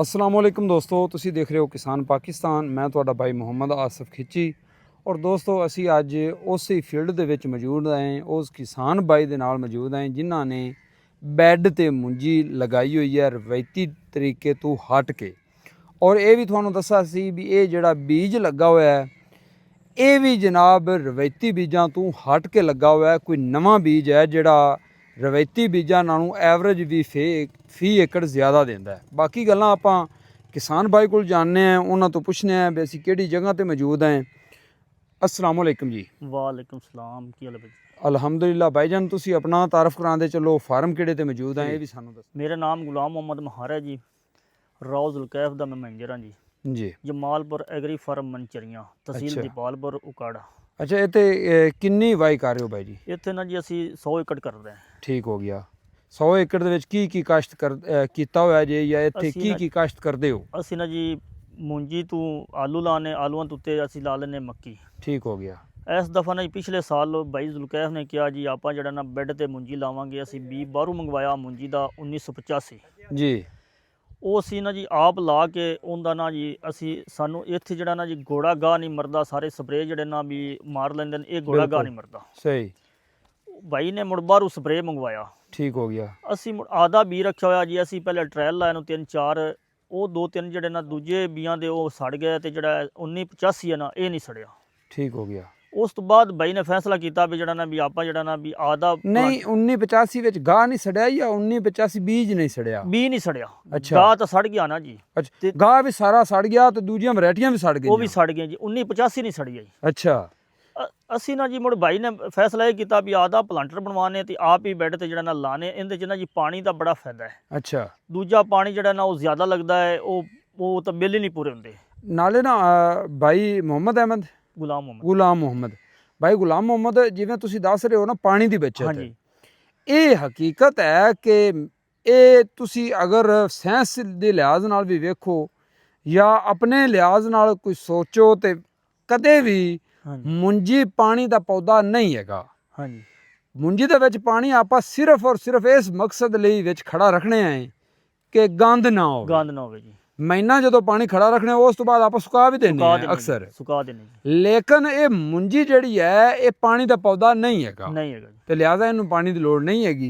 अस्सलाम वालेकुम दोस्तों, तुसी देख रहे हो किसान पाकिस्तान। मैं ਤੁਹਾਡਾ भाई मुहम्मद आसिफ खिची और दोस्तों ਅਸੀਂ ਅੱਜ ਉਸੇ ਫੀਲਡ ਦੇ ਵਿੱਚ ਮੌਜੂਦ ਹਾਂ। ਉਸ ਕਿਸਾਨ ਬਾਈ ਦੇ ਨਾਲ ਮੌਜੂਦ ਹਾਂ ਜਿਨ੍ਹਾਂ ਨੇ ਬੈੱਡ ਤੇ ਮੁੰਜੀ ਲਗਾਈ ਹੋਈ ਹੈ ਰਵਾਇਤੀ ਤਰੀਕੇ ਤੋਂ ਹਟ ਕੇ। ਔਰ ਇਹ ਵੀ ਤੁਹਾਨੂੰ ਦੱਸਿਆ ਸੀ ਵੀ ਇਹ ਜਿਹੜਾ ਬੀਜ ਲੱਗਾ ਹੋਇਆ ਹੈ ਇਹ ਵੀ ਜਨਾਬ ਰਵਾਇਤੀ ਬੀਜਾਂ ਤੋਂ ਹਟ ਕੇ ਲੱਗਾ ਹੋਇਆ ਹੈ। ਕੋਈ ਨਵਾਂ ਬੀਜ ਹੈ ਜਿਹੜਾ ਰਵਾਇਤੀ ਬੀਜਾਂ ਨਾਲੋਂ ਐਵਰੇਜ ਵੀ ਫੀ ਏਕੜ ਜ਼ਿਆਦਾ ਦਿੰਦਾ ਹੈ। ਬਾਕੀ ਗੱਲਾਂ ਆਪਾਂ ਕਿਸਾਨ ਬਾਈ ਕੋਲ ਜਾਣਨੇ ਆ, ਉਹਨਾਂ ਤੋਂ ਪੁੱਛਨੇ ਆ ਵੀ ਅਸੀਂ ਕਿਹੜੀ ਜਗ੍ਹਾ ਤੇ ਮੌਜੂਦ ਹਾਂ। अस्सलाम वालेकुम जी। वालेकुम सलाम, की हाल है भाई? अल्हम्दुलिल्लाह भाईजान, तुसी अपना तारफ करांदे चलो, फार्म किहड़े ते मौजूद हैं ये भी सानू दस। मेरा नाम गुलाम मोहम्मद महार है जी, राव जुल्कैफ दा मैं मैनेजर हाँ जी। जी जमालपुर एग्री फार्म मनचरियां, तहसील अच्छा। दीपालपुर उकाड़ा। अच्छा, इत्थे किन्नी वाई कर रहे हो भाई जी? इत्थे ना जी असी 100 एकड़ करदे हैं। ठीक हो गया। 100 एकड़ ਦੇ ਵਿੱਚ ਕੀ ਕਾਸ਼ਤ ਕੀਤਾ ਹੋਇਆ ਜੇ ਜਾਂ ਇੱਥੇ ਅਸੀਂ ਕੀ ਕਾਸ਼ਤ ਕਰਦੇ ਹੋ? ਅਸੀਂ ਨਾ ਜੀ ਮੂੰਜੀ ਤੋਂ ਆਲੂ ਲਾਣੇ, ਆਲੂਆਂ ਤੋਂ ਉੱਤੇ ਅਸੀਂ ਲਾ ਲੈਨੇ ਮੱਕੀ। ਠੀਕ ਹੋ ਗਿਆ। ਇਸ ਦਫਾ ਨਾ ਜੀ ਪਿਛਲੇ ਸਾਲ ਬਾਈ ਜ਼ੁਲਕੈਫ ਨੇ ਕਿਹਾ ਜੀ ਆਪਾਂ ਜਿਹੜਾ ਨਾ ਬੈੱਡ ਤੇ ਮੂੰਜੀ ਲਾਵਾਂਗੇ। ਅਸੀਂ ਬੀ ਬਾਹਰੋਂ ਮੰਗਵਾਇਆ ਮੂੰਜੀ ਦਾ 1985 ਜੀ। ਉਹ ਅਸੀਂ ਨਾ ਜੀ ਆਪ ਲਾ ਕੇ ਉਹਦਾ ਨਾ ਜੀ ਅਸੀਂ ਸਾਨੂੰ ਇੱਥੇ ਜਿਹੜਾ ਨਾ ਜੀ ਗੋੜਾ ਗਾਹ ਨਹੀਂ ਮਰਦਾ। ਸਾਰੇ ਸਪਰੇਅ ਜਿਹੜੇ ਨਾ ਵੀ ਮਾਰ ਲੈਂਦੇ ਨੇ, ਇਹ ਗੋੜਾ ਗਾਹ ਨਹੀਂ ਮਰਦਾ। ਸਹੀ। ਬਾਈ ਨੇ ਮੁੜ ਬਾਹਰੋਂ ਸਪਰੇਅ ਮੰਗਵਾਇਆ। ਠੀਕ ਹੋ ਗਿਆ। ਅਸੀਂ ਮੁੜ ਆਦਾ ਬੀ ਰੱਖਿਆ ਹੋਇਆ ਜੀ। ਅਸੀਂ ਪਹਿਲੇ ਟ੍ਰਾਇਲ ਲਾਇਆ ਨੂੰ 3-4, ਉਹ 2-3 ਜਿਹੜੇ ਨਾ ਦੂਜੇ ਬੀਆਂ ਦੇ ਉਹ ਸੜ ਗਏ ਤੇ ਜਿਹੜਾ 1985 ਹੈ ਨਾ ਇਹ ਨਹੀਂ ਸੜਿਆ। ਠੀਕ ਹੋ ਗਿਆ। ਉਸ ਤੋਂ ਬਾਅਦ ਬਾਈ ਨੇ ਫੈਸਲਾ ਕੀਤਾ ਵੀ ਜਿਹੜਾ ਨਾ ਵੀ ਆਪਾਂ ਜਿਹੜਾ ਨਾ ਵੀ ਆਦਾ ਨਹੀਂ 1985 ਵਿੱਚ ਗਾਹ ਨਹੀਂ ਸੜਿਆ ਜਾਂ 1985 ਬੀਜ ਨਹੀਂ ਸੜਿਆ? ਬੀ ਨਹੀਂ ਸੜਿਆ। ਅੱਛਾ। ਗਾਹ ਤਾਂ ਸੜ ਗਿਆ ਨਾ ਜੀ। ਅੱਛਾ, ਗਾਹ ਵੀ ਸਾਰਾ ਸੜ ਗਿਆ ਤੇ ਦੂਜੀਆਂ ਵੈਰਾਈਟੀਆਂ ਵੀ ਸੜ ਗਈਆਂ? ਉਹ ਵੀ ਸੜ ਗਈਆਂ ਜੀ। 1985 ਨਹੀਂ ਸੜੀ ਜੀ। ਅੱਛਾ। ਅਸੀਂ ਨਾ ਜੀ ਮੁੜ ਬਾਈ ਨੇ ਫੈਸਲਾ ਇਹ ਕੀਤਾ ਵੀ ਆਦਾ ਪਲਾਂਟਰ ਬਣਵਾਣੇ ਤੇ ਆਪ ਹੀ ਬੈੱਡ ਤੇ ਜਿਹੜਾ ਨਾ ਲਾਣੇ। ਇਹਦੇ 'ਚ ਨਾ ਜੀ ਪਾਣੀ ਦਾ ਬੜਾ ਫਾਇਦਾ ਹੈ। ਅੱਛਾ। ਦੂਜਾ ਪਾਣੀ ਜਿਹੜਾ ਨਾ ਉਹ ਜ਼ਿਆਦਾ ਲੱਗਦਾ ਹੈ, ਉਹ ਤਾਂ ਬਿੱਲ ਹੀ ਨਹੀਂ ਪੂਰੇ ਹੁੰਦੇ। ਨਾਲੇ ਨਾ ਬਾਈ ਮੁਹੰਮਦ ਅਹਿਮਦ ਗੁਲਾਮ ਮੁਹੰਮਦ ਭਾਈ ਗੁਲਾਮ ਮੁਹੰਮਦ, ਜਿਵੇਂ ਤੁਸੀਂ ਦੱਸ ਰਹੇ ਹੋ ਨਾ ਪਾਣੀ ਦੀ ਬੱਚਤ, ਹਾਂਜੀ ਇਹ ਹਕੀਕਤ ਹੈ ਕਿ ਇਹ ਤੁਸੀਂ ਅਗਰ ਸਾਇੰਸ ਦੇ ਲਿਹਾਜ਼ ਨਾਲ ਵੀ ਵੇਖੋ ਜਾਂ ਆਪਣੇ ਲਿਹਾਜ਼ ਨਾਲ ਕੋਈ ਸੋਚੋ ਤੇ ਕਦੇ ਵੀ ਮੁੰਜੀ ਪਾਣੀ ਦਾ ਪੌਦਾ ਨਹੀਂ ਹੈਗਾ। ਹਾਂਜੀ। ਮੁੰਜੀ ਦੇ ਵਿੱਚ ਪਾਣੀ ਆਪਾਂ ਸਿਰਫ ਔਰ ਸਿਰਫ ਇਸ ਮਕਸਦ ਲਈ ਵਿੱਚ ਖੜਾ ਰੱਖਣੇ ਆ ਕਿ ਗੰਦ ਨਾ ਹੋਵੇ ਜੀ। ਮਹੀਨਾ ਜਦੋਂ ਪਾਣੀ ਖੜਾ ਰੱਖਣੇ ਉਸ ਤੋਂ ਬਾਅਦ ਆਪਾਂ ਸੁਕਾ ਵੀ ਦੇਣੇ ਆ ਅਕਸਰ, ਸੁਕਾ ਦੇਣੇ। ਲੇਕਿਨ ਇਹ ਮੁੰਜੀ ਜਿਹੜੀ ਹੈ ਇਹ ਪਾਣੀ ਦਾ ਪੌਦਾ ਨਹੀਂ ਹੈਗਾ ਜੀ ਤੇ ਲਿਹਾਜ਼ਾ ਇਹਨੂੰ ਪਾਣੀ ਦੀ ਲੋੜ ਨਹੀਂ ਹੈਗੀ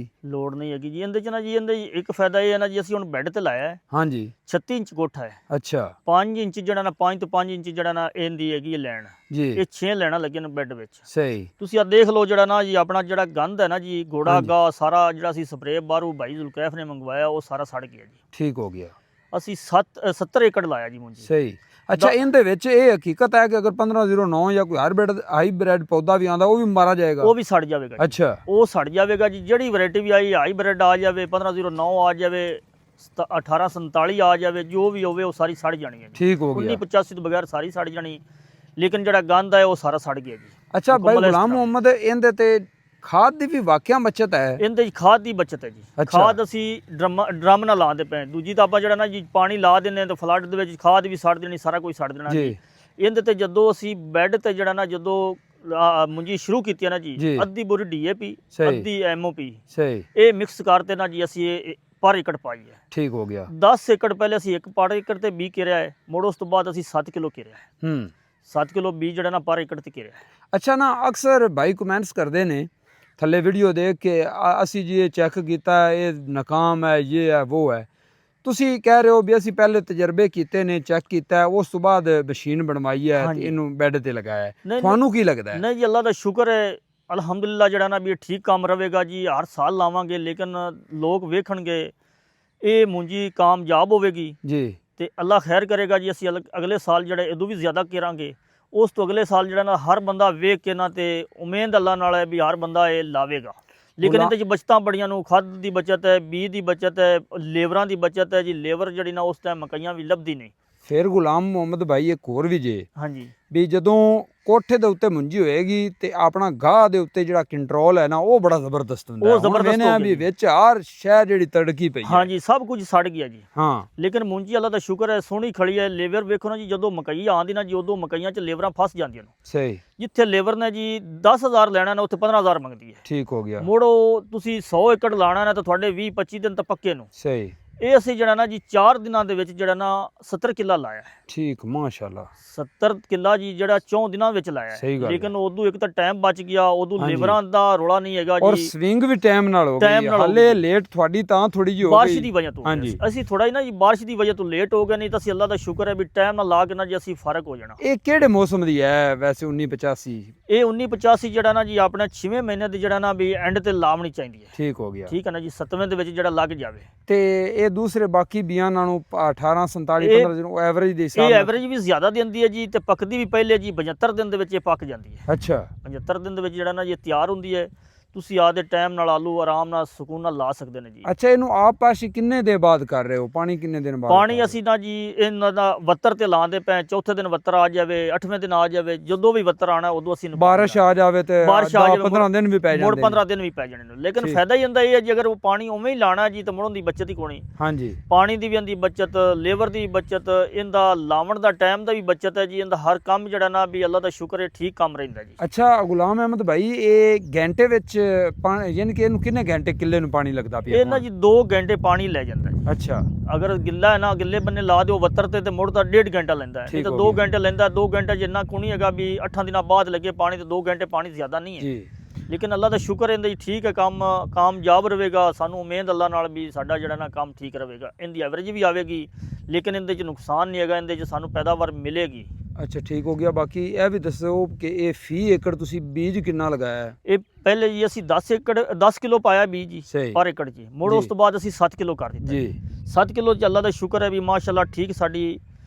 ਜੀ। ਇਹਦੇ 'ਚ ਨਾ ਜੀ ਇਹਦੇ ਇੱਕ ਫਾਇਦਾ ਇਹ ਹੈ ਨਾ ਜੀ, ਅਸੀਂ ਹੁਣ ਬੈੱਡ ਤੇ ਲਾਇਆ ਹੈ। ਹਾਂਜੀ। 36 ਇੰਚ ਕੋਠਾ ਹੈ। ਅੱਛਾ। 5 ਇੰਚ ਜਿਹੜਾ ਨਾ 5 ਤੋਂ 5 ਇੰਚ ਜਿਹੜਾ ਨਾ ਇਹਦੀ ਹੈਗੀ ਲੈਣ ਜੀ। ਇਹ 6 ਲੈਣਾ ਲੱਗੇ ਨੇ ਬੈੱਡ ਵਿੱਚ। ਸਹੀ। ਤੁਸੀਂ ਆ ਦੇਖ ਲਓ ਜਿਹੜਾ ਨਾ ਜੀ ਆਪਣਾ ਜਿਹੜਾ ਗੰਦ ਹੈ ਨਾ ਜੀ, ਗੋੜਾ ਗਾ ਸਾਰਾ ਜਿਹੜਾ ਅਸੀਂ ਸਪਰੇਅ ਬਾਹਰੋਂ ਬਾਈ ਜ਼ੁਲਕੈਫ ਨੇ ਮੰਗਵਾਇਆ ਉਹ ਸਾਰਾ ਸੜ ਗਿਆ ਜੀ। ਠੀਕ ਹੋ ਗਿਆ। ਅਸੀਂ 70 ਏਕੜ ਲਾਇਆ ਜੀ ਮੁੰਜੀ। ਸਹੀ। ਅੱਛਾ, ਇਹਦੇ ਵਿੱਚ ਇਹ ਹਕੀਕਤ ਹੈ ਕਿ ਅਗਰ 1509 ਜਾਂ ਕੋਈ ਹਾਈਬ੍ਰਿਡ ਪੌਦਾ ਵੀ ਆਉਂਦਾ ਉਹ ਵੀ ਮਾਰਾ ਜਾਏਗਾ? ਉਹ ਵੀ ਸੜ ਜਾਵੇਗਾ। ਅੱਛਾ। ਉਹ ਸੜ ਜਾਵੇਗਾ ਜੀ। ਜਿਹੜੀ ਵੈਰਾਈਟੀ ਵੀ ਆਈ, ਹਾਈਬ੍ਰਿਡ ਆ ਜਾਵੇ, 1509 ਆ ਜਾਵੇ, 1847 ਆ ਜਾਵੇ, ਜੋ ਵੀ ਹੋਵੇ ਉਹ ਸਾਰੀ ਸੜ ਜਾਣੀ ਹੈ। ਠੀਕ ਹੋ ਗਿਆ। 1985 ਤੋਂ ਬਗੈਰ ਸਾਰੀ ਸੜ ਜਾਣੀ, ਲੇਕਿਨ ਜਿਹੜਾ ਗੰਦ ਹੈ ਉਹ ਸਾਰਾ ਸੜ ਗਿਆ ਜੀ। ਅੱਛਾ ਭਾਈ ਗੁਲਾਮ ਮੁਹੰਮਦ, ਇਹਦੇ ਤੇ ਖਾਦ ਦੀ ਵੀ ਵਾਕਿਆ ਬਚਤ ਹੈ? ਇਹਦੇ 'ਚ ਖਾਦ ਦੀ ਬਚਤ ਹੈ ਜੀ। ਖਾਦ ਅਸੀਂ ਡਰਮ ਨਾਲ ਲਾਉਂਦੇ ਪਏ। ਦੂਜੀ ਤਾਂ ਆਪਾਂ ਜਿਹੜਾ ਨਾ ਜੀ ਪਾਣੀ ਲਾ ਦਿੰਦੇ ਤਾਂ ਫਲੱਡ ਦੇ ਵਿੱਚ ਖਾਦ ਵੀ ਸੜ ਦੇਣੀ, ਸਾਰਾ ਕੁਝ ਸੜ ਦੇਣਾ ਜੀ। ਇਹਦੇ ਤੇ ਜਦੋਂ ਅਸੀਂ ਬੈੱਡ ਤੇ ਜਿਹੜਾ ਨਾ ਜਦੋਂ ਮੁੰਜੀ ਸ਼ੁਰੂ ਕੀਤੀ ਨਾ ਜੀ, ਅੱਧੀ ਬੋਰੀ DAP, ਅੱਧੀ MOP ਇਹ ਮਿਕਸ ਕਰਤੇ ਨਾ ਜੀ ਅਸੀਂ ਇਹ ਪਰ ਏਕੜ ਪਾਈ ਹੈ। ਠੀਕ ਹੋ ਗਿਆ। 10 ਏਕੜ ਪਹਿਲੇ ਅਸੀਂ ਇੱਕ ਪਰ ਏਕੜ ਤੇ 20 ਕਿਰਿਆ ਹੈ। ਮੁੜ ਉਸ ਤੋਂ ਬਾਅਦ ਅਸੀਂ 7 ਕਿਲੋ ਕਿਰਿਆ ਹੈ। 7 ਕਿਲੋ ਬੀਜ ਜਿਹੜਾ ਨਾ ਪਰ ਏਕੜ ਤੇ ਕਿਰਿਆ ਹੈ। ਅੱਛਾ ਨਾ, ਅਕਸਰ ਭਾਈ ਕਮੈਂਟਸ ਕਰਦੇ ਨੇ ਥੱਲੇ ਵੀਡੀਓ ਦੇਖ ਕੇ ਅਸੀਂ ਜੀ ਇਹ ਚੈੱਕ ਕੀਤਾ ਇਹ ਨਾਕਾਮ ਹੈ, ਇਹ ਹੈ ਉਹ ਹੈ। ਤੁਸੀਂ ਕਹਿ ਰਹੇ ਹੋ ਵੀ ਅਸੀਂ ਪਹਿਲੇ ਤਜਰਬੇ ਕੀਤੇ ਨੇ, ਚੈੱਕ ਕੀਤਾ, ਉਸ ਤੋਂ ਬਾਅਦ ਮਸ਼ੀਨ ਬਣਵਾਈ ਹੈ ਤੇ ਇਹਨੂੰ ਬੈੱਡ ਤੇ ਲਗਾਇਆ ਹੈ। ਤੁਹਾਨੂੰ ਕੀ ਲੱਗਦਾ ਹੈ? ਨਹੀਂ ਜੀ, ਅੱਲਾ ਦਾ ਸ਼ੁਕਰ ਹੈ, ਅਲਹਮਦੁਲਿਲਾ ਜਿਹੜਾ ਨਾ ਵੀ ਇਹ ਠੀਕ ਕੰਮ ਰਹੇਗਾ ਜੀ। ਹਰ ਸਾਲ ਲਾਵਾਂਗੇ ਲੇਕਿਨ ਲੋਕ ਵੇਖਣਗੇ ਇਹ ਮੁੰਜੀ ਕਾਮਯਾਬ ਹੋਵੇਗੀ ਜੀ ਤੇ ਅੱਲਾ ਖੈਰ ਕਰੇਗਾ ਜੀ। ਅਸੀਂ ਅਗਲੇ ਸਾਲ ਜਿਹੜਾ ਇਹਦੋਂ ਵੀ ਜ਼ਿਆਦਾ ਕਰਾਂਗੇ। ਉਸ ਤੋਂ ਅਗਲੇ ਸਾਲ ਜਿਹੜਾ ਨਾ ਹਰ ਬੰਦਾ ਵੇਖ ਕੇ ਨਾ ਤੇ ਉਮੀਦ ਅੱਲਾ ਨਾਲ ਹੈ ਵੀ ਹਰ ਬੰਦਾ ਇਹ ਲਾਵੇਗਾ। ਲੇਕਿਨ ਇਹਦੇ 'ਚ ਬਚਤਾਂ ਬੜੀਆਂ ਨੂੰ, ਖਾਦ ਦੀ ਬਚਤ ਹੈ, ਬੀਜ ਦੀ ਬਚਤ ਹੈ, ਲੇਬਰਾਂ ਦੀ ਬਚਤ ਹੈ ਜੀ। ਲੇਬਰ ਜਿਹੜੀ ਨਾ ਉਸ ਟਾਈਮ ਮਕਈਆਂ ਵੀ ਲੱਭਦੀ ਨਹੀਂ। ਫਿਰ ਗੁਲਾਮ ਮੁਹੰਮਦ ਭਾਈ ਇੱਕ ਹੋਰ ਵੀ ਜੇ, ਹਾਂਜੀ, ਵੀ ਜਦੋਂ ਕੋਠੇ ਦੇ ਉੱਤੇ ਮੁੰਜੀ ਹੋਏਗੀ ਤੇ ਆਪਣਾ ਗਾਹ ਦੇ ਉੱਤੇ ਜਿਹੜਾ ਕੰਟਰੋਲ ਹੈ ਨਾ ਉਹ ਬੜਾ ਜ਼ਬਰਦਸਤ ਹੁੰਦਾ ਹੈ। ਉਹ ਜ਼ਬਰਦਸਤ ਹੈ ਵੀ ਵਿੱਚ ਹਰ ਸ਼ੈ ਜਿਹੜੀ ਤੜਕੀ ਪਈ ਹੈ। ਹਾਂਜੀ, ਸਭ ਕੁਝ ਸੜ ਗਿਆ ਜੀ। ਹਾਂ, ਲੇਕਿਨ ਮੁੰਜੀ ਅੱਲਾ ਦਾ ਸ਼ੁਕਰ ਹੈ ਸੋਹਣੀ ਖੜੀ ਹੈ। ਲੇਬਰ ਵੇਖੋ ਨਾ ਜੀ, ਜਦੋਂ ਮਕਈ ਆਉਂਦੀ ਨਾ ਜੀ ਉਦੋਂ ਮਕਈਆਂ 'ਚ ਲੇਬਰਾਂ ਫਸ ਜਾਂਦੀਆਂ ਨੇ। ਸਹੀ। ਜਿੱਥੇ ਲੇਬਰ ਨੇ ਜੀ 10,000 ਲੈਣਾ ਨਾ ਉੱਥੇ 15,000 ਮੰਗਦੀ ਹੈ। ਠੀਕ ਹੋ ਗਿਆ। ਮੁੜੋ ਤੁਸੀਂ 100 ਏਕੜ ਲਾਣਾ ਨਾ ਤਾਂ ਤੁਹਾਡੇ 20-25 ਦਿਨ ਤਾਂ ਪੱਕੇ ਨੂੰ। ਸਹੀ। ਇਹ ਅਸੀਂ ਜਿਹੜਾ ਨਾ ਜੀ 4 ਦਿਨਾਂ ਦੇ ਵਿੱਚ ਜਿਹੜਾ ਨਾ 70 ਕਿੱਲਾ ਲਾਇਆ ਹੈ। ਠੀਕ, ਮਾਸ਼ਾਅੱਲਾ। 70 ਕਿੱਲਾ ਜੀ ਜਿਹੜਾ 4 ਦਿਨਾਂ ਵਿੱਚ ਲਾਇਆ ਸਹੀ ਗੱਲ ਹੈ। ਹੈ। ਲੇਕਿਨ ਉਦੋਂ ਇੱਕ ਤਾਂ ਟਾਈਮ ਬਚ ਗਿਆ, ਉਦੋਂ ਹਾਂਜੀ। ਲੇਬਰਾਂ ਦਾ ਰੋਲਾ ਨਹੀਂ ਹੈਗਾ ਔਰ ਜੀ, ਸਵਿੰਗ ਵੀ ਟਾਈਮ ਨਾਲ ਹੋ Time ਗਈ, ਨਾਲ ਹੋ ਹਾਲੇ ਗਈ। ਲੇਟ ਤੁਹਾਡੀ ਤਾਂ ਥੋੜੀ ਜਿਹੀ ਹੋ ਬਾਰਿਸ਼ ਗਈ। ਦੀ ਵਜ੍ਹਾ ਤੋਂ ਹਾਂਜੀ। ਅਸੀਂ ਥੋੜਾ ਹੀ ਨਾ ਜੀ ਬਾਰਿਸ਼ ਦੀ ਵਜ੍ਹਾ ਤੋਂ ਲੇਟ ਹੋ ਗਏ, ਨਹੀਂ ਤਾਂ ਅਸੀਂ ਅੱਲਾ ਦਾ ਸ਼ੁਕਰ ਹੈ ਵੀ ਟਾਈਮ ਨਾਲ ਲਾ ਕੇ ਨਾ ਜੀ ਅਸੀਂ ਫਰਕ ਹੋ ਜਾਣਾ। ਇਹ ਕਿਹੜੇ ਮੌਸਮ ਦੀ ਹੈ ਵੈਸੇ 1985? ਇਹ 1985 ਜਿਹੜਾ ਨਾ ਜੀ ਆਪਣੇ 6ਵੇਂ ਮਹੀਨੇ ਦੇ ਜਿਹੜਾ ਨਾ ਵੀ ਐਂਡ ਤੇ ਲਾਉਣੀ ਚਾਹੀਦੀ ਹੈ। ਠੀਕ ਹੋ ਗਿਆ। ਠੀਕ ਹੈ ਨਾ ਜੀ, 7ਵੇਂ ਦੇ ਵਿੱਚ ਜਿਹੜਾ ਲੱਗ ਜਾਵੇ। ਤੇ ਇਹ ਦੂਸਰੇ ਬਾਕੀ ਬੀਆਂ ਨਾਲੋਂ 18 47 ਇਹ- 15 ਦਿਨ ਐਵਰੇਜ ਦੇ ਹਿਸਾਬ ਇਹ ਨਾਲ। ਐਵਰੇਜ ਵੀ ਜ਼ਿਆਦਾ ਦਿੰਦੀ ਹੈ ਜੀ, ਤੇ ਪੱਕਦੀ ਵੀ ਪਹਿਲੇ ਜੀ 75 ਦਿਨ ਦੇ ਵਿੱਚ ਇਹ ਪੱਕ ਜਾਂਦੀ ਹੈ। ਅੱਛਾ 75 ਦਿਨ ਦੇ ਵਿੱਚ ਜਿਹੜਾ ਨਾ ਜੀ ਇਹ ਤਿਆਰ ਹੁੰਦੀ ਹੈ। ਤੁਸੀਂ ਆਪਦੇ ਟਾਈਮ ਨਾਲ ਆਲੂ ਆਰਾਮ ਨਾਲ ਸਕੂਨ ਨਾਲ ਲਾ ਸਕਦੇ ਨੇ ਜੀ। ਅੱਛਾ, ਇਹਨੂੰ ਆਪ ਪਾਸ਼ੀ ਕਿੰਨੇ ਦੇ ਬਾਅਦ ਕਰ ਰਹੇ ਹੋ? ਪਾਣੀ ਕਿੰਨੇ ਦਿਨ ਬਾਅਦ? ਪਾਣੀ ਅਸੀਂ ਨਾ ਜੀ ਇਹਨਾਂ ਦਾ ਵੱਤਰ ਤੇ ਲਾਉਂਦੇ ਪਏ, ਚੌਥੇ ਦਿਨ ਵੱਤਰ ਆ ਜਾਵੇ, 8ਵੇਂ ਦਿਨ ਆ ਜਾਵੇ, ਜਦੋਂ ਵੀ ਵੱਤਰ ਆਣਾ ਉਦੋਂ ਅਸੀਂ ਇਹਨੂੰ ਬਾਰਿਸ਼ ਆ ਜਾਵੇ ਤੇ ਬਾਰਿਸ਼ ਆ ਜਾਵੇ, 15 ਦਿਨ ਵੀ ਪੈ ਮੁੜ ਜਾਂਦੇ ਨੇ। 15 ਦਿਨ ਵੀ ਪੈ ਜਾਣੇ ਨੇ। ਲੇਕਿਨ ਠੀਕ। ਫਾਇਦਾ ਹੀ ਹੁੰਦਾ ਇਹ ਹੈ ਜੀ, ਅਗਰ ਉਹ ਪਾਣੀ ਉਵੇਂ ਹੀ ਲਾਣਾ ਜੀ ਤਾਂ ਮੁੜਨ ਦੀ ਬੱਚਤ ਹੀ ਕੋਣੀ। ਹਾਂਜੀ ਪਾਣੀ ਦੀ ਵੀ ਇਹਦੀ ਬੱਚਤ, ਲੇਬਰ ਦੀ ਬੱਚਤ, ਇਹਦਾ ਲਾਵਣ ਦਾ ਟਾਈਮ ਦਾ ਵੀ ਬੱਚਤ ਹੈ ਜੀ। ਇਹਦਾ ਹਰ ਕੰਮ ਜਿਹੜਾ ਨਾ ਵੀ ਅੱਲਾ ਦਾ ਸ਼ੁਕਰ ਹੈ ਠੀਕ ਕੰਮ ਰਹਿੰਦਾ ਜੀ। ਅੱਛਾ ਗੁਲਾਮ ਅਹਿਮਦ ਭਾਈ, ਇਹ ਘੰਟੇ ਵਿੱਚ ਯਾਨੀ ਕਿ ਇਹਨੂੰ ਕਿੰਨੇ ਘੰਟੇ ਕਿੱਲੇ ਨੂੰ ਪਾਣੀ ਲੱਗਦਾ ਪਿਆ? ਇਹ ਨਾ ਜੀ 2 ਘੰਟੇ ਪਾਣੀ ਲੈ ਜਾਂਦਾ ਜੀ। ਅੱਛਾ ਅਗਰ ਗਿੱਲਾ ਹੈ ਨਾ, ਗਿੱਲੇ ਬੰਨੇ ਲਾ ਦਿਓ ਵੱਤਰ ਤੇ ਮੁੜ ਤਾਂ 1.5 ਘੰਟਾ ਲੈਂਦਾ ਹੈ, ਨਹੀਂ ਠੀਕ ਤਾਂ ਹੋ 2 ਗਿਆ। ਘੰਟੇ ਲੈਂਦਾ। 2 ਘੰਟੇ ਜਿੰਨਾ ਕੁਣੀ ਹੈਗਾ ਵੀ 8 ਦਿਨਾਂ ਬਾਅਦ ਲੱਗੇ ਪਾਣੀ, ਤੇ 2 ਘੰਟੇ ਪਾਣੀ ਜ਼ਿਆਦਾ ਨਹੀਂ ਹੈ। ਜੀ ਲੇਕਿਨ ਅੱਲਾ ਦਾ ਸ਼ੁਕਰ ਇਹਦਾ ਜੀ ਠੀਕ ਹੈ, ਕੰਮ ਕਾਮਯਾਬ ਰਹੇਗਾ। ਸਾਨੂੰ ਉਮੀਦ ਅੱਲਾ ਨਾਲ ਵੀ ਸਾਡਾ ਜਿਹੜਾ ਨਾ ਕੰਮ ਠੀਕ ਰਹੇਗਾ। ਇਹਦੀ ਐਵਰੇਜ ਵੀ ਆਵੇਗੀ, ਲੇਕਿਨ ਇਹਦੇ 'ਚ ਨੁਕਸਾਨ ਨਹੀਂ ਹੈਗਾ, ਇਹਦੇ 'ਚ ਸਾਨੂੰ ਪੈਦਾਵਾਰ ਮਿਲੇਗੀ। ਅੱਛਾ ਠੀਕ ਹੋ ਗਿਆ। ਬਾਕੀ ਇਹ ਵੀ ਦੱਸੋ ਕਿ ਇਹ ਫੀ ਏਕੜ ਤੁਸੀਂ ਬੀਜ ਕਿੰਨਾ ਲਗਾਇਆ ਹੈ? ਇਹ ਪਹਿਲੇ ਜੀ ਅਸੀਂ 10 ਕਿਲੋ ਪਾਇਆ ਬੀਜ ਜੀ ਸਹੀ। ਪਰ ਏਕੜ ਜੀ, ਮੁੜ ਜੀ। ਉਸ ਤੋਂ ਬਾਅਦ ਅਸੀਂ 7 ਕਿਲੋ ਕਰ ਦਿੱਤਾ ਜੀ 7 ਕਿਲੋ ਚ ਅੱਲਾ ਦਾ ਸ਼ੁਕਰ ਹੈ ਵੀ ਮਾਸ਼ਾਅੱਲਾ ਠੀਕ ਸਾਡੀ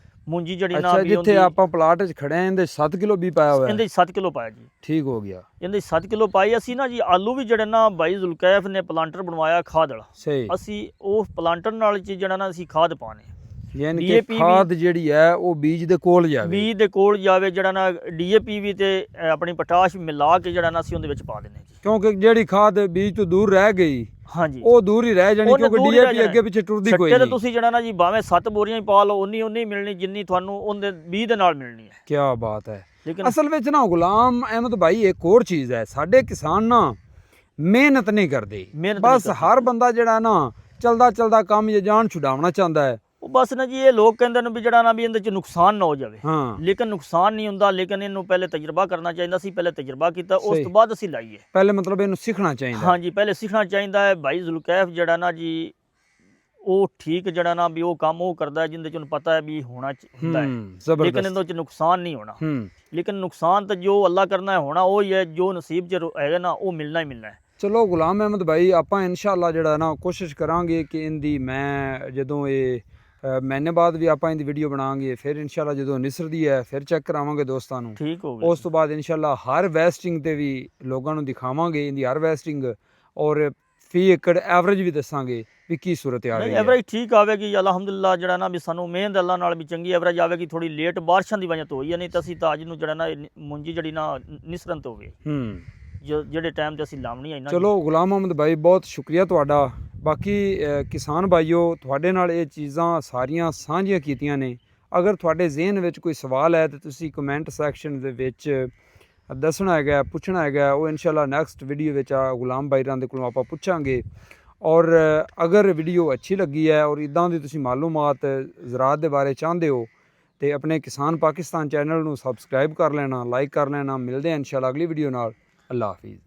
ਮੂੰਜੀ ਜਿਹੜੀ ਨਾ ਅੱਛਾ, ਵੀ ਜਿੱਥੇ ਆਪਾਂ ਪਲਾਟ 'ਚ ਖੜੇ ਆਂ ਇਹਦੇ 7 ਕਿਲੋ ਵੀ ਪਾਇਆ ਹੋਇਆ ਹੈ? ਇਹਦੇ 7 ਕਿਲੋ ਪਾਇਆ ਜੀ। ਠੀਕ ਹੋ ਗਿਆ। ਇਹਦੇ 7 ਕਿਲੋ ਪਾਈ। ਅਸੀਂ ਨਾ ਜੀ ਆਲੂ ਵੀ ਜਿਹੜੇ ਨਾ ਬਾਈ ਜ਼ੁਲਕੈਫ ਨੇ ਪਲਾਂਟਰ ਬਣਵਾਇਆ ਖਾਦ ਵਾਲਾ, ਸਹੀ। ਅਸੀਂ ਉਹ ਪਲਾਂਟਰ ਨਾਲ ਚ ਜਿਹੜਾ ਨਾ ਅਸੀਂ ਖਾਦ ਪਾਣੇ, ਯਾਨੀ DAP ਕਿ ਵੀ- ਖਾਦ ਜਿਹੜੀ ਹੈ ਉਹ ਬੀਜ ਦੇ ਕੋਲ ਜਾਵੇ। ਬੀਜ ਦੇ ਕੋਲ ਜਾਵੇ, ਜਿਹੜਾ ਨਾ DAP ਵੀ ਤੇ ਆਪਣੀ ਪੋਟਾਸ਼ ਮਿਲਾ ਕੇ ਜਿਹੜਾ ਨਾ ਅਸੀਂ ਉਹਦੇ ਵਿੱਚ ਪਾ ਦਿੰਦੇ ਜੀ। ਕਿਉਂਕਿ ਜਿਹੜੀ ਖਾਦ ਬੀਜ ਤੋਂ ਦੂਰ ਰਹਿ ਗਈ ਹਾਂਜੀ, ਉਹ ਦੂਰ ਹੀ ਰਹਿ ਜਾਣੀ, ਉਹਨੇ ਕਿਉਂਕਿ ਦੂਰ ਹੀ ਰਹਿ DAP ਜਾਣਾ। ਅੱਗੇ ਪਿੱਛੇ ਟੁਰਦੀ ਕੋਈ ਛੱਟੇ ਤੇ ਨਹੀਂ। ਤੁਸੀਂ ਜਿਹੜਾ ਨਾ ਜੀ ਭਾਵੇਂ 7 ਬੋਰੀਆਂ ਹੀ ਪਾ ਲਓ, ਉਨੀ ਮਿਲਣੀ ਜਿੰਨੀ ਤੁਹਾਨੂੰ ਉਹਦੇ ਬੀਜ ਦੇ ਨਾਲ ਮਿਲਣੀ ਹੈ। ਕੀ ਬਾਤ ਹੈ। ਲੇਕਿਨ ਅਸਲ ਵਿੱਚ ਨਾ ਗੁਲਾਮ ਅਹਿਮਦ ਭਾਈ ਇੱਕ ਹੋਰ ਚੀਜ਼ ਹੈ, ਸਾਡੇ ਕਿਸਾਨ ਨਾ ਮਿਹਨਤ ਨਹੀਂ ਕਰਦੇ, ਮਿਹਨਤ ਨਹੀਂ ਬਸ ਕਰਦੇ। ਹਰ ਬੰਦਾ ਜਿਹੜਾ ਨਾ ਚਲਦਾ ਕੰਮ ਜਾਂ ਜਾਨ ਛੁਡਾਉਣਾ ਚਾਹੁੰਦਾ ਹੈ। ਉਹ ਬਸ ਨਾ ਜੀ ਇਹ ਲੋਕ ਕਹਿੰਦੇ ਨੇ ਵੀ ਜਿਹੜਾ ਨਾ ਵੀ ਇਹਦੇ ਚ ਨੁਕਸਾਨ ਨਾ ਹੋ ਜਾਵੇ, ਹਾਂ, ਲੇਕਿਨ ਨੁਕਸਾਨ ਨਹੀਂ ਹੁੰਦਾ। ਲੇਕਿਨ ਇਹਨੂੰ ਪਹਿਲੇ ਤਜਰਬਾ ਕਰਨਾ ਚਾਹੀਦਾ ਸੀ, ਪਹਿਲੇ ਤਜਰਬਾ ਕੀਤਾ, ਉਸ ਸਹੀ। ਤੋਂ ਬਾਅਦ ਅਸੀਂ ਲਾਈਏ। ਪਹਿਲੇ ਮਤਲਬ ਇਹਨੂੰ ਸਿੱਖਣਾ ਚਾਹੀਦਾ। ਹਾਂਜੀ, ਪਹਿਲੇ ਸਿੱਖਣਾ ਚਾਹੀਦਾ ਹੈ। ਭਾਈ ਜ਼ੁਲਕੈਫ ਜਿਹੜਾ ਨਾ ਜੀ ਉਹ ਠੀਕ ਜਿਹੜਾ ਨਾ ਵੀ ਉਹ ਕੰਮ ਉਹ ਕਰਦਾ ਹੈ ਜਿਹਦੇ ਚ ਉਹਨੂੰ ਪਤਾ ਹੈ ਵੀ ਹੋਣਾ ਹੁੰਦਾ ਹੈ, ਲੇਕਿਨ ਜ਼ਬਰਦਸਤ। ਇਹਦੇ ਚ ਨੁਕਸਾਨ ਨਹੀਂ ਹੋਣਾ। ਹੂੰ ਲੇਕਿਨ ਨੁਕਸਾਨ ਤਾਂ ਜੋ ਅੱਲਾ ਕਰਨਾ ਹੈ ਹੋਣਾ ਉਹ ਹੀ ਹੈ, ਜੋ ਨਸੀਬ ਚ ਹੈਗਾ ਨਾ ਉਹ ਮਿਲਣਾ ਹੀ ਮਿਲਣਾ ਹੈ। ਚਲੋ ਗੁਲਾਮ ਅਹਿਮਦ ਭਾਈ, ਆਪਾਂ ਇਨਸ਼ਾਅੱਲਾ ਜਿਹੜਾ ਨਾ ਕੋਸ਼ਿਸ਼ ਕਰਾਂਗੇ ਕਿ ਇਹਦੀ ਮੈਂ ਜਦੋਂ ਇਹ ਮਹੀਨੇ ਬਾਅਦ ਵੀ ਆਪਾਂ ਇਹਦੀ ਵੀਡੀਓ ਬਣਾਵਾਂਗੇ, ਫਿਰ ਇਨਸ਼ਾਅੱਲਾ ਜਦੋਂ ਨਿਸਰਦੀ ਹੈ ਫਿਰ ਚੈੱਕ ਕਰਾਵਾਂਗੇ ਦੋਸਤਾਂ ਨੂੰ। ਠੀਕ ਹੋ ਗਿਆ। ਉਸ ਤੋਂ ਬਾਅਦ ਇਨਸ਼ਾਅੱਲਾ ਹਾਰਵੈਸਟਿੰਗ ਤੇ ਵੀ ਲੋਕਾਂ ਨੂੰ ਦਿਖਾਵਾਂਗੇ ਇਹਦੀ ਹਾਰਵੈਸਟਿੰਗ, ਔਰ ਫੀ ਏਕੜ ਐਵਰੇਜ ਵੀ ਦੱਸਾਂਗੇ ਵੀ ਕੀ ਸੂਰਤ ਆ ਰਹੀ ਹੈ। ਐਵਰੇਜ ਠੀਕ ਆਵੇਗੀ ਅਲਹਮਦੁਲਿਲਾ, ਜਿਹੜਾ ਨਾ ਵੀ ਸਾਨੂੰ ਮਿਹਨਤ ਅੱਲਾ ਨਾਲ ਵੀ ਚੰਗੀ ਐਵਰੇਜ ਆਵੇਗੀ। ਥੋੜੀ ਲੇਟ ਬਾਰਿਸ਼ਾਂ ਦੀ ਵਜ੍ਹਾ ਤੋਂ ਹੋਈ ਹੈ, ਨਹੀਂ ਤਾਂ ਅਸੀਂ ਤਾਂ ਅੱਜ ਨੂੰ ਜਿਹੜਾ ਨਾ ਮੁੰਜੀ ਜਿਹੜੀ ਨਾ ਨਿਸਰੰਤ ਹੋਵੇ ਜਿਹੜੇ ਟਾਈਮ ਤੇ ਅਸੀਂ ਲਾਉਣੀ ਹੈ ਨਾ। ਚਲੋ ਗੁਲਾਮ ਅਹਿਮਦ ਭਾਈ, ਬਹੁਤ ਸ਼ੁਕਰੀਆ ਤੁਹਾਡਾ। ਬਾਕੀ ਕਿਸਾਨ ਭਾਈਓ, ਤੁਹਾਡੇ ਨਾਲ ਇਹ ਚੀਜ਼ਾਂ ਸਾਰੀਆਂ ਸਾਂਝੀਆਂ ਕੀਤੀਆਂ ਨੇ। ਅਗਰ ਤੁਹਾਡੇ ਜ਼ਿਹਨ ਵਿੱਚ ਕੋਈ ਸਵਾਲ ਹੈ ਤਾਂ ਤੁਸੀਂ ਕਮੈਂਟ ਸੈਕਸ਼ਨ ਦੇ ਵਿੱਚ ਦੱਸਣਾ ਹੈਗਾ, ਪੁੱਛਣਾ ਹੈਗਾ। ਉਹ ਇਨਸ਼ਾਅੱਲਾ ਨੈਕਸਟ ਵੀਡੀਓ ਵਿੱਚ ਗੁਲਾਮ ਭਾਈਰਾਂ ਦੇ ਕੋਲੋਂ ਆਪਾਂ ਪੁੱਛਾਂਗੇ। ਔਰ ਅਗਰ ਵੀਡੀਓ ਅੱਛੀ ਲੱਗੀ ਹੈ ਔਰ ਇਦਾਂ ਦੀ ਤੁਸੀਂ ਮਾਲੂਮਾਤ ਜ਼ਰਾਅਤ ਦੇ ਬਾਰੇ ਚਾਹੁੰਦੇ ਹੋ ਤੇ ਆਪਣੇ ਕਿਸਾਨ ਪਾਕਿਸਤਾਨ ਚੈਨਲ ਨੂੰ ਸਬਸਕ੍ਰਾਈਬ ਕਰ ਲੈਣਾ, ਲਾਈਕ ਕਰ ਲੈਣਾ। ਮਿਲਦੇ ਹਾਂ ਇਨਸ਼ਾਅੱਲਾ ਅਗਲੀ ਵੀਡੀਓ ਨਾਲ। ਅੱਲਾ ਹਾਫਿਜ਼।